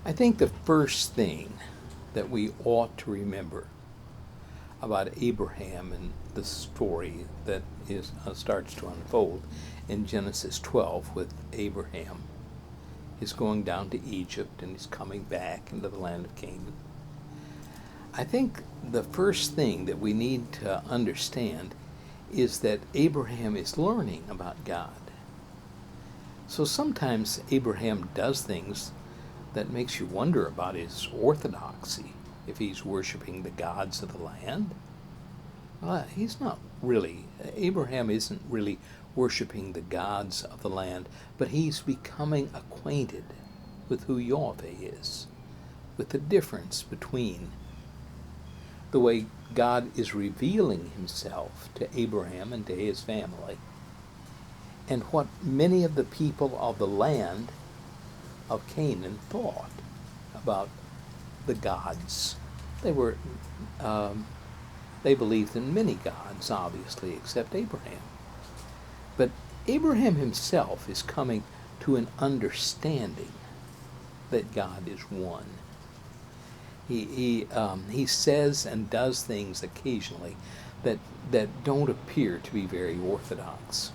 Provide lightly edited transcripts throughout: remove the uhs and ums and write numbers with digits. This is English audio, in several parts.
I think the first thing that we ought to remember about Abraham and the story that starts to unfold in Genesis 12 with Abraham. He's going down to Egypt and he's coming back into the land of Canaan. I think the first thing that we need to understand is that Abraham is learning about God. So sometimes Abraham does things that makes you wonder about his orthodoxy. If he's worshiping the gods of the land, he's not really. Abraham isn't really worshiping the gods of the land, but he's becoming acquainted with who Yahweh is, with the difference between the way God is revealing himself to Abraham and to his family, and what many of the people of the land of Canaan thought about the gods. They believed in many gods, obviously, except Abraham. But Abraham himself is coming to an understanding that God is one. He says and does things occasionally that don't appear to be very orthodox.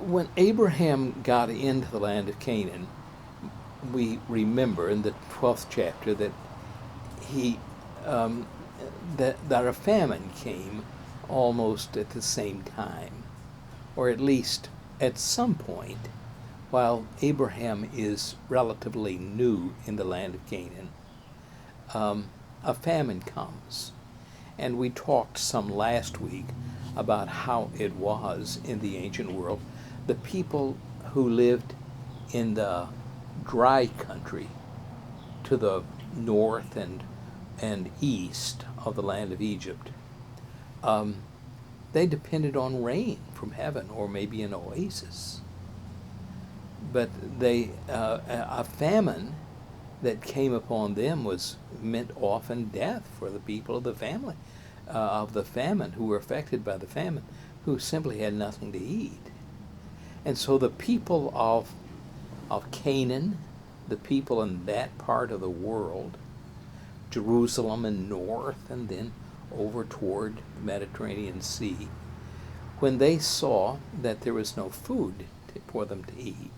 When Abraham got into the land of Canaan, we remember in the 12th chapter that that a famine came almost at the same time, or at least at some point, while Abraham is relatively new in the land of Canaan. A famine comes. And we talked some last week about how it was in the ancient world. The people who lived in the dry country to the north and east of the land of Egypt, they depended on rain from heaven or maybe an oasis. But a famine that came upon them meant often death for the people of the family of the famine, who were affected by the famine, who simply had nothing to eat. And so the people of Canaan, the people in that part of the world, Jerusalem and north, and then over toward the Mediterranean Sea, when they saw that there was no food for them to eat,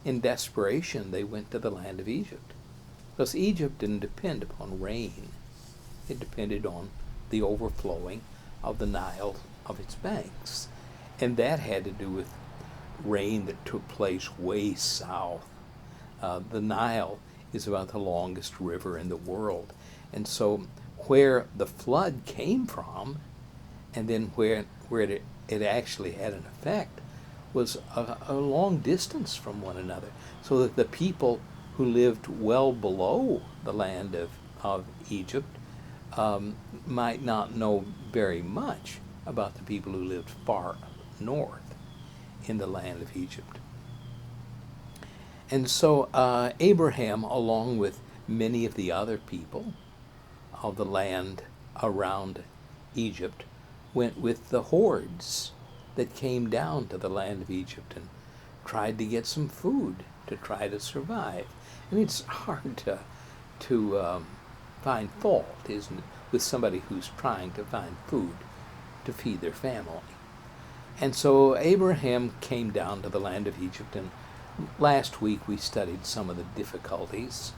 in desperation they went to the land of Egypt. Because Egypt didn't depend upon rain. It depended on the overflowing of the Nile of its banks. And that had to do with rain that took place way south. The Nile is about the longest river in the world. And so where the flood came from, and then where it actually had an effect, was a long distance from one another. So that the people who lived well below the land of Egypt might not know very much about the people who lived far north in the land of Egypt. And so Abraham, along with many of the other people of the land around Egypt, went with the hordes that came down to the land of Egypt and tried to get some food to try to survive. I mean, it's hard to find fault, isn't it, with somebody who's trying to find food to feed their family. And so Abraham came down to the land of Egypt, and last week we studied some of the difficulties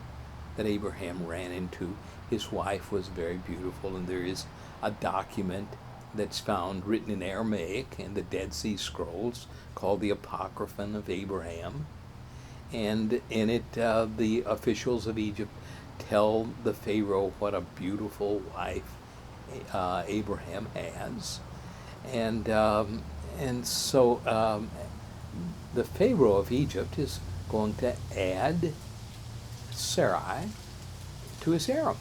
that Abraham ran into. His wife was very beautiful, and there is a document that's found written in Aramaic in the Dead Sea Scrolls called the Apocryphon of Abraham. And in it, the officials of Egypt tell the Pharaoh what a beautiful wife Abraham has. And so the Pharaoh of Egypt is going to add Sarai to his harem.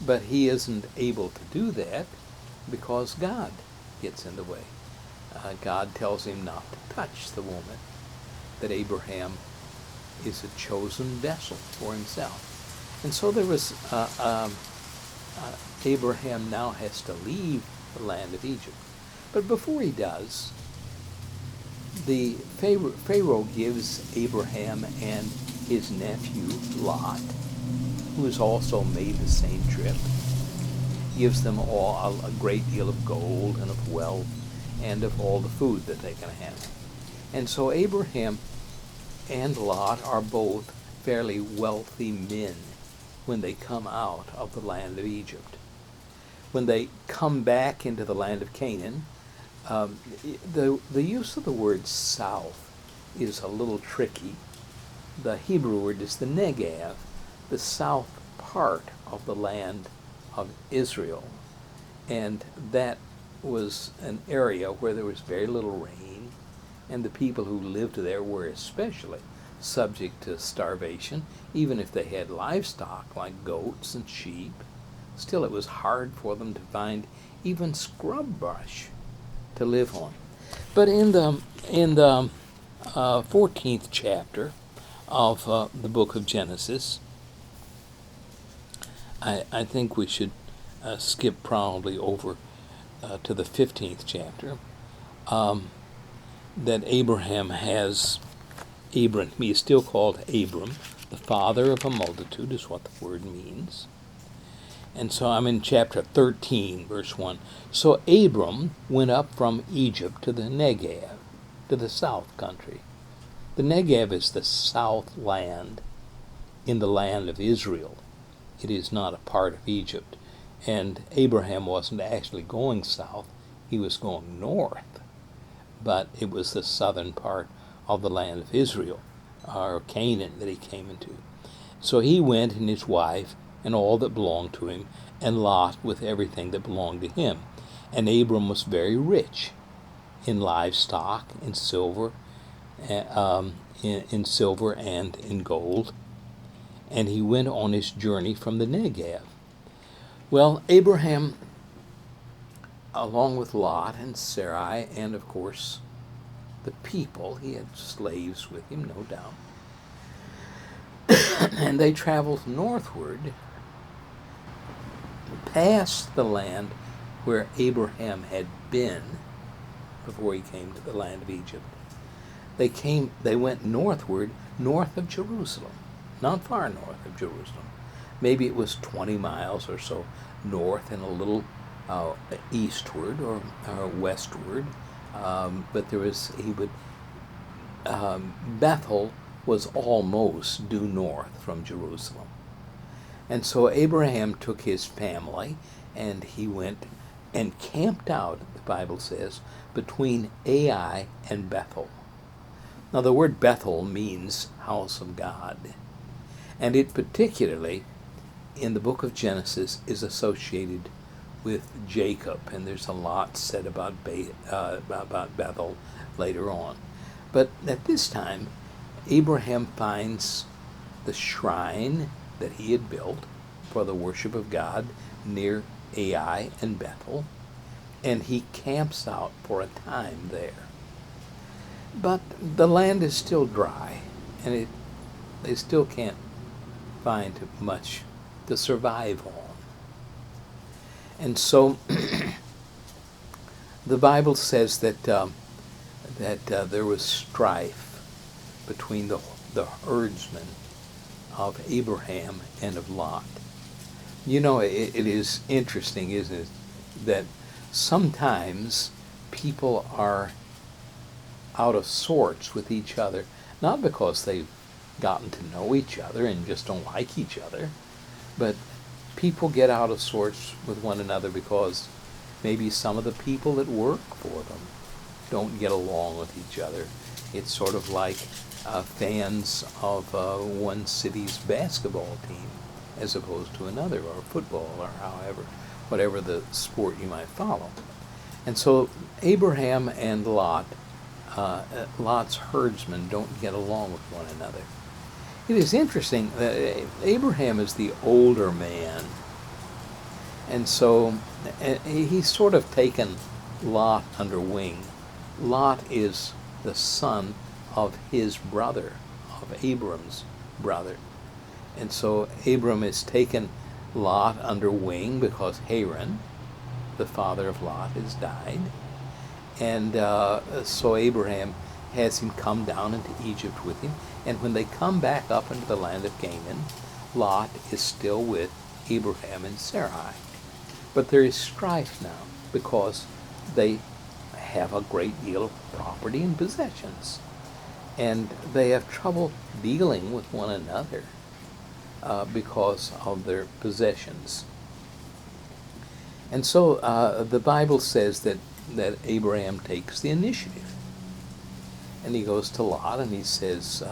But he isn't able to do that because God gets in the way. God tells him not to touch the woman, that Abraham is a chosen vessel for himself. And so there was, Abraham now has to leave the land of Egypt. But before he does, the Pharaoh gives Abraham and his nephew Lot, who has also made the same trip, gives them all a great deal of gold and of wealth and of all the food that they can have. And so Abraham and Lot are both fairly wealthy men when they come out of the land of Egypt. When they come back into the land of Canaan, the use of the word south is a little tricky. The Hebrew word is the Negev, the south part of the land of Israel. And that was an area where there was very little rain, and the people who lived there were especially subject to starvation, even if they had livestock like goats and sheep. Still, it was hard for them to find even scrub brush to live on. But in the 14th chapter of the book of Genesis, I think we should skip probably over to the 15th chapter, that Abraham has, he is still called Abram, the father of a multitude is what the word means. And so I'm in chapter 13, verse 1. So Abram went up from Egypt to the Negev, to the south country. The Negev is the south land in the land of Israel. It is not a part of Egypt. And Abraham wasn't actually going south, he was going north. But it was the southern part of the land of Israel, or Canaan, that he came into. So he went and his wife and all that belonged to him, and Lot with everything that belonged to him. And Abram was very rich in livestock, in silver, and in gold. And he went on his journey from the Negev. Well, Abraham, along with Lot and Sarai, and of course the people, he had slaves with him, no doubt, and they traveled northward past the land where Abraham had been before he came to the land of Egypt. They went northward, north of Jerusalem, not far north of Jerusalem. Maybe it was 20 miles or so north and a little eastward or westward. But Bethel was almost due north from Jerusalem. And so Abraham took his family and he went and camped out, the Bible says, between Ai and Bethel. Now the word Bethel means house of God. And it particularly, in the book of Genesis, is associated with Jacob. And there's a lot said about Bethel later on. But at this time, Abraham finds the shrine that he had built for the worship of God near Ai and Bethel, and he camps out for a time there. But the land is still dry, and they still can't find much to survive on. And so the Bible says that there was strife between the herdsmen of Abraham and of Lot. You know, it is interesting, isn't it, that sometimes people are out of sorts with each other, not because they've gotten to know each other and just don't like each other, but people get out of sorts with one another because maybe some of the people that work for them don't get along with each other. It's sort of like fans of one city's basketball team as opposed to another, or football, or whatever the sport you might follow. And so Abraham and Lot's herdsmen don't get along with one another. It is interesting that Abraham is the older man, and so he's sort of taken Lot under wing. Lot is the son of his brother, of Abram's brother. And so Abram has taken Lot under wing because Haran, the father of Lot, has died. And so Abraham has him come down into Egypt with him. And when they come back up into the land of Canaan, Lot is still with Abraham and Sarai. But there is strife now because they have a great deal of property and possessions. And they have trouble dealing with one another because of their possessions. And so the Bible says that Abraham takes the initiative. And he goes to Lot and he says,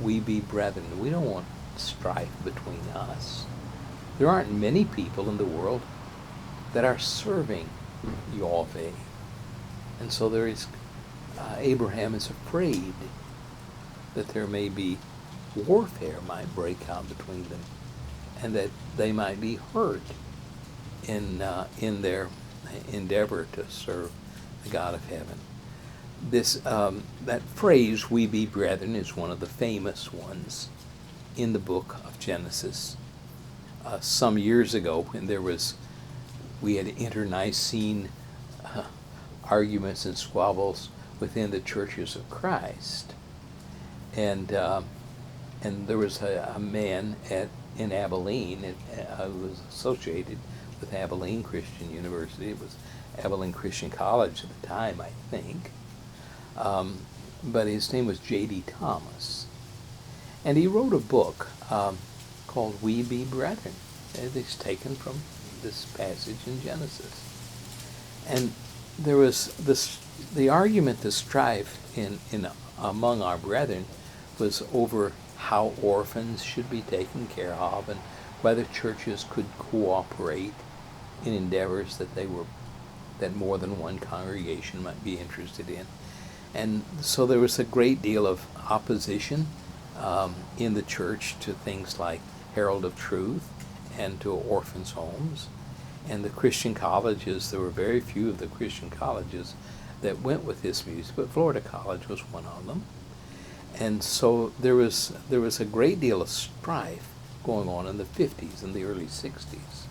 we be brethren. We don't want strife between us. There aren't many people in the world that are serving Yahweh. And so Abraham is afraid that there may be warfare might break out between them and that they might be hurt in their endeavor to serve the God of heaven. That phrase, we be brethren, is one of the famous ones in the book of Genesis. Some years ago, when we had internecine arguments and squabbles within the churches of Christ, and there was a man in Abilene who was associated with Abilene Christian University. It was Abilene Christian College at the time, I think. But his name was J.D. Thomas. And he wrote a book called We Be Brethren. It's taken from this passage in Genesis. And there was the argument, the strife among our brethren was over how orphans should be taken care of and whether churches could cooperate in endeavors that more than one congregation might be interested in. And so there was a great deal of opposition in the church to things like Herald of Truth and to orphans' homes. And the Christian colleges, there were very few of the Christian colleges that went with this music, but Florida College was one of them. And so there was a great deal of strife going on in the 50s and the early 60s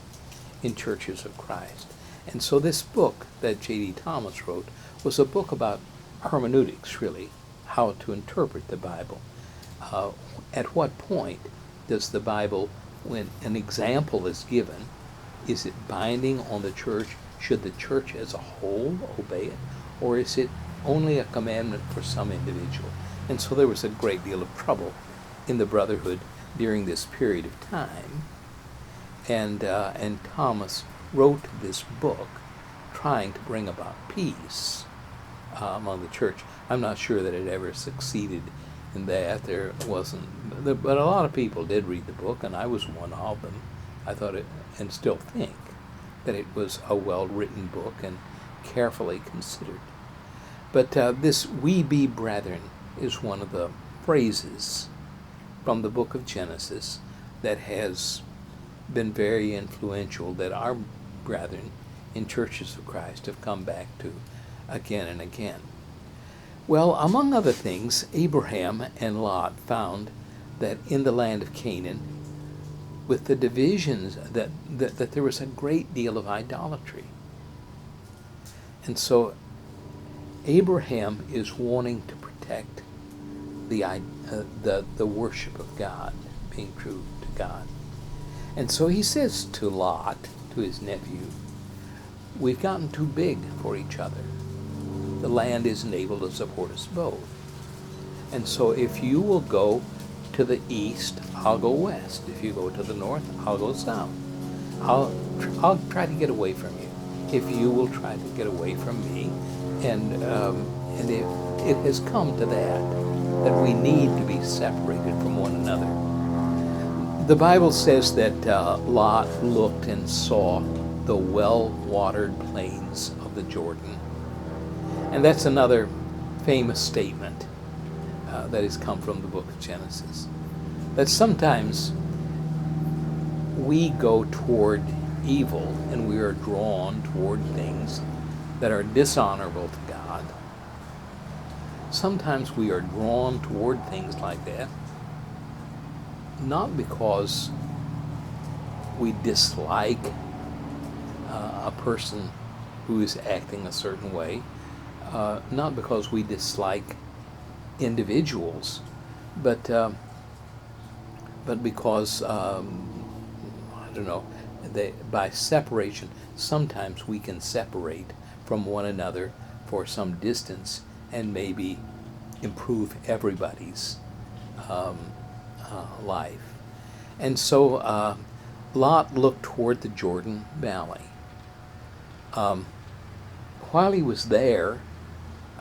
in churches of Christ. And so this book that J.D. Thomas wrote was a book about hermeneutics, really, how to interpret the Bible. At what point does the Bible, when an example is given, is it binding on the church? Should the church as a whole obey it? Or is it only a commandment for some individual? And so there was a great deal of trouble in the brotherhood during this period of time. And Thomas wrote this book trying to bring about peace among the church. I'm not sure that it ever succeeded in that. There wasn't, but a lot of people did read the book, and I was one of them. I thought it, and still think, that it was a well-written book and carefully considered. But this "we be brethren" is one of the phrases from the book of Genesis that has been very influential, that our brethren in churches of Christ have come back to again and again. Well, among other things, Abraham and Lot found that in the land of Canaan, with the divisions, that there was a great deal of idolatry. And so Abraham is wanting to protect the worship of God, being true to God. And so he says to Lot, to his nephew, we've gotten too big for each other. The land isn't able to support us both. And so if you will go to the east, I'll go west. If you go to the north, I'll go south. I'll try to get away from you. If you will try to get away from me. And it has come to that we need to be separated from one another. The Bible says that Lot looked and saw the well-watered plains of the Jordan. And that's another famous statement that has come from the book of Genesis. That sometimes we go toward evil and we are drawn toward things that are dishonorable to God. Sometimes we are drawn toward things like that, not because we dislike a person who is acting a certain way, not because we dislike individuals, but because I don't know, by separation, sometimes we can separate from one another for some distance and maybe improve everybody's life. And so Lot looked toward the Jordan Valley. While he was there,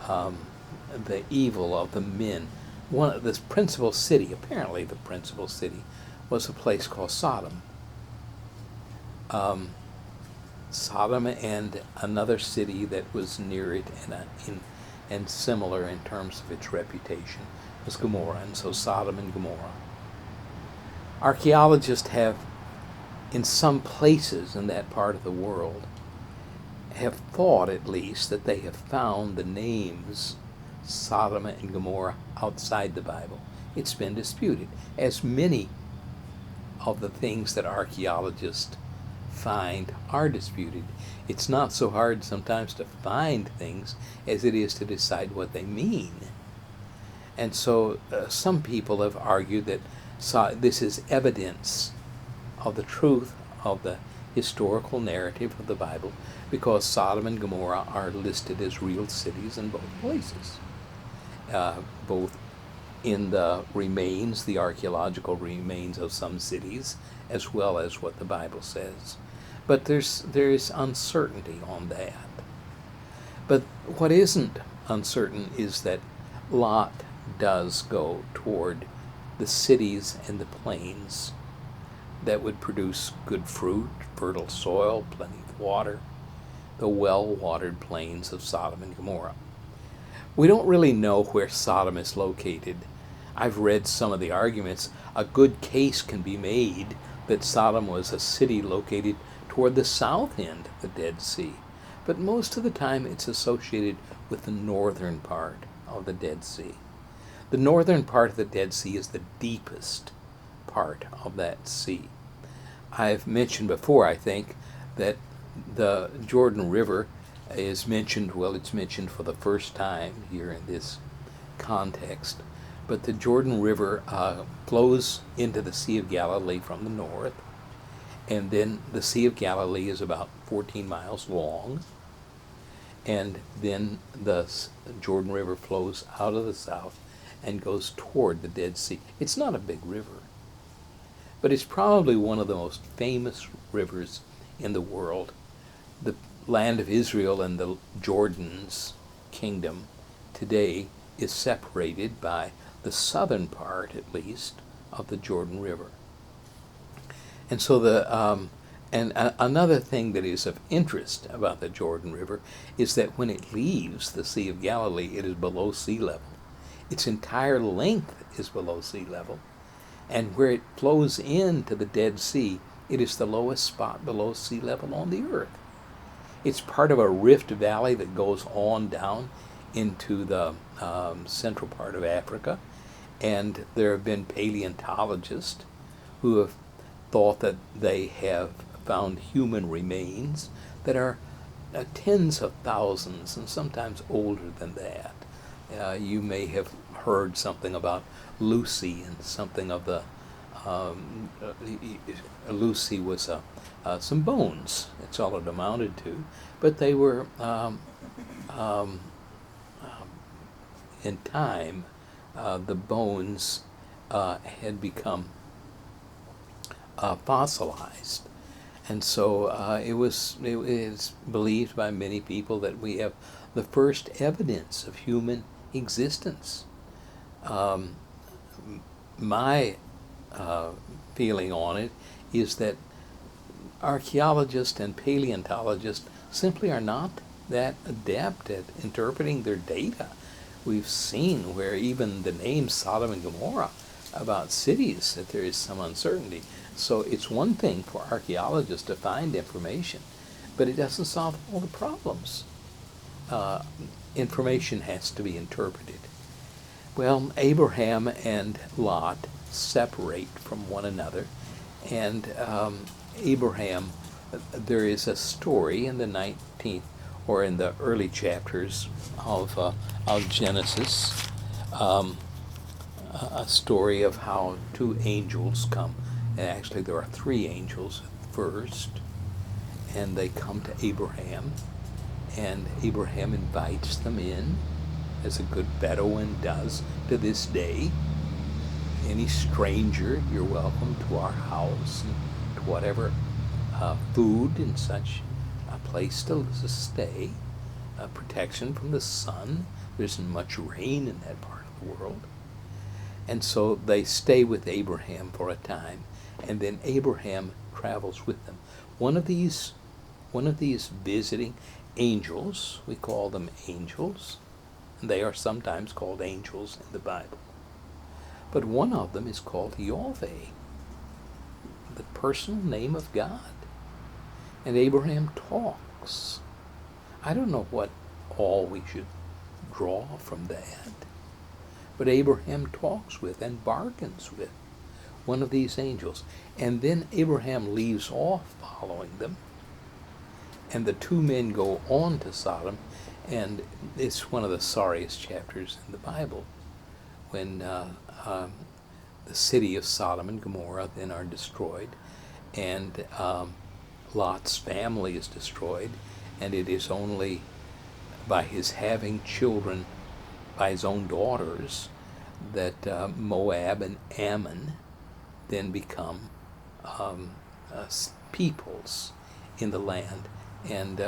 the evil of the men, this principal city, apparently the principal city, was a place called Sodom. Sodom and another city that was near it and similar in terms of its reputation was Gomorrah, and so Sodom and Gomorrah. Archaeologists have, in some places in that part of the world, have thought at least that they have found the names Sodom and Gomorrah outside the Bible. It's been disputed, as many of the things that archaeologists find are disputed. It's not so hard sometimes to find things as it is to decide what they mean. And so some people have argued that this is evidence of the truth of the historical narrative of the Bible, because Sodom and Gomorrah are listed as real cities in both places, both in the remains, the archaeological remains of some cities, as well as what the Bible says. But there is uncertainty on that. But what isn't uncertain is that Lot does go toward the cities and the plains that would produce good fruit, fertile soil, plenty of water, the well-watered plains of Sodom and Gomorrah. We don't really know where Sodom is located. I've read some of the arguments. A good case can be made that Sodom was a city located toward the south end of the Dead Sea, but most of the time it's associated with the northern part of the Dead Sea. The northern part of the Dead Sea is the deepest part of that sea. I've mentioned before, I think, that the Jordan River is mentioned, well, it's mentioned for the first time here in this context, but the Jordan River flows into the Sea of Galilee from the north, and then the Sea of Galilee is about 14 miles long, and then the Jordan River flows out of the south and goes toward the Dead Sea. It's not a big river, but it's probably one of the most famous rivers in the world. The land of Israel and the Jordan's kingdom today is separated by the southern part, at least, of the Jordan River. And so another thing that is of interest about the Jordan River is that when it leaves the Sea of Galilee, it is below sea level. Its entire length is below sea level. And where it flows into the Dead Sea, it is the lowest spot below sea level on the earth. It's part of a rift valley that goes on down into the central part of Africa. And there have been paleontologists who have thought that they have found human remains that are tens of thousands and sometimes older than that. You may have heard something about Lucy, and something of the Lucy was some bones. That's all it amounted to, but they were in time the bones had become fossilized, and so it is believed by many people that we have the first evidence of human existence. My feeling on it is that archaeologists and paleontologists simply are not that adept at interpreting their data. We've seen where even the name Sodom and Gomorrah, about cities, that there is some uncertainty. So it's one thing for archaeologists to find information, but it doesn't solve all the problems. Information has to be interpreted. Well, Abraham and Lot separate from one another, and Abraham, there is a story in the 19th or in the early chapters of Genesis, a story of how two angels come. And actually, there are three angels at first, and they come to Abraham, and Abraham invites them in, as a good Bedouin does to this day. Any stranger, you're welcome to our house, and to whatever food and such, a place to stay, protection from the sun. There isn't much rain in that part of the world. And so they stay with Abraham for a time, and then Abraham travels with them. One of these visiting angels, we call them angels, and they are sometimes called angels in the Bible. But one of them is called Yahweh, the personal name of God. And Abraham talks. I don't know what all we should draw from that, but Abraham talks with and bargains with one of these angels. And then Abraham leaves off following them, and the two men go on to Sodom, and it's one of the sorriest chapters in the Bible, when the city of Sodom and Gomorrah then are destroyed, and Lot's family is destroyed, and it is only by his having children by his own daughters that Moab and Ammon then become peoples in the land, and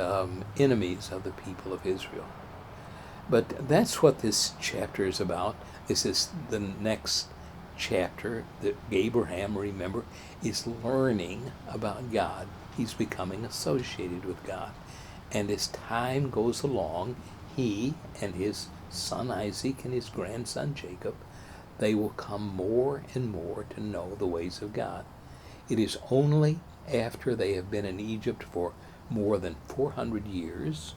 enemies of the people of Israel. But that's what this chapter is about. This is the next chapter that Abraham, remember, is learning about God. He's becoming associated with God. And as time goes along, he and his son Isaac and his grandson Jacob, they will come more and more to know the ways of God. It is only after they have been in Egypt for more than 400 years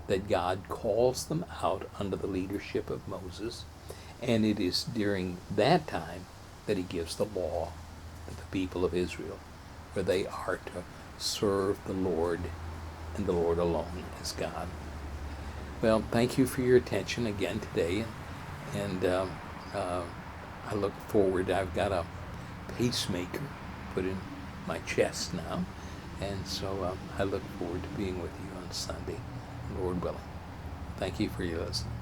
that God calls them out under the leadership of Moses, and it is during that time that he gives the law to the people of Israel, where they are to serve the Lord and the Lord alone as God. Well, thank you for your attention again today, and I look forward. I've got a pacemaker put in my chest now, and so I look forward to being with you on Sunday, Lord willing. Thank you for your listening.